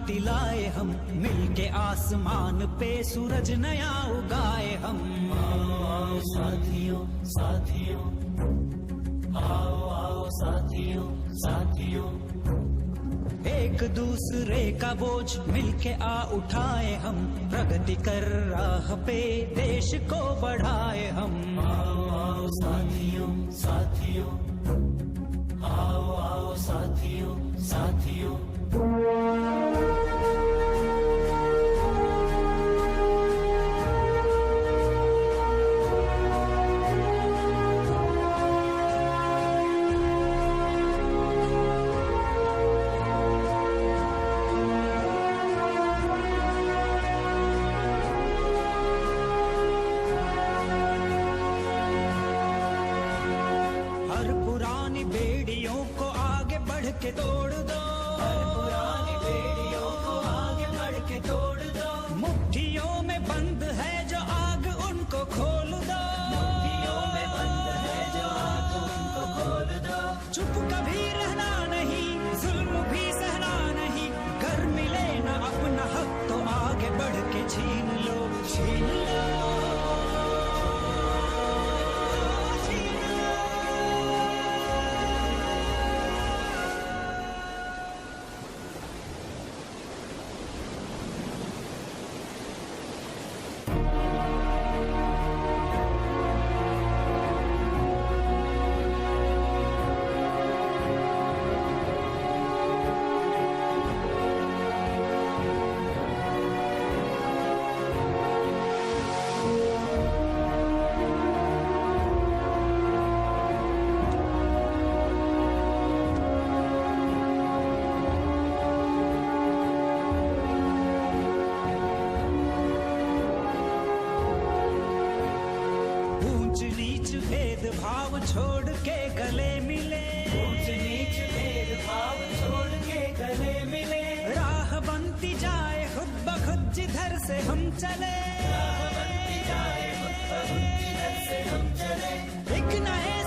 क्रांति लाए हम, मिलके आसमान पे सूरज नया उगाए हम। आओ साथियों साथियों, आओ साथियों साथियों, एक दूसरे का बोझ मिलके आ उठाए हम, प्रगति कर राह पे देश को बढ़ाए हम। आओ साथियों साथियों, आओ साथियों साथियों। बेड़ियों को आगे बढ़ के तोड़ दो, पुरानी बेड़ियों को आगे बढ़ के तोड़ दो। मुट्ठियों में बंद है जो आग उनको खोल दो, मुट्ठियों में बंद है जो आग उनको खोल दो। चुप कभी रहना नहीं, जुल्म भी सहना नहीं, कर मिले ना अपना हक तो आगे बढ़ के छीन लो, छीन लो। भेदभाव छोड़ के गले मिले, ऊंच नीच भेदभाव छोड़ के गले मिले। राह बनती जाए खुद ब खुद जिधर से हम चले, राह बनती जाए खुद ब खुद जिधर से हम चले। एक नए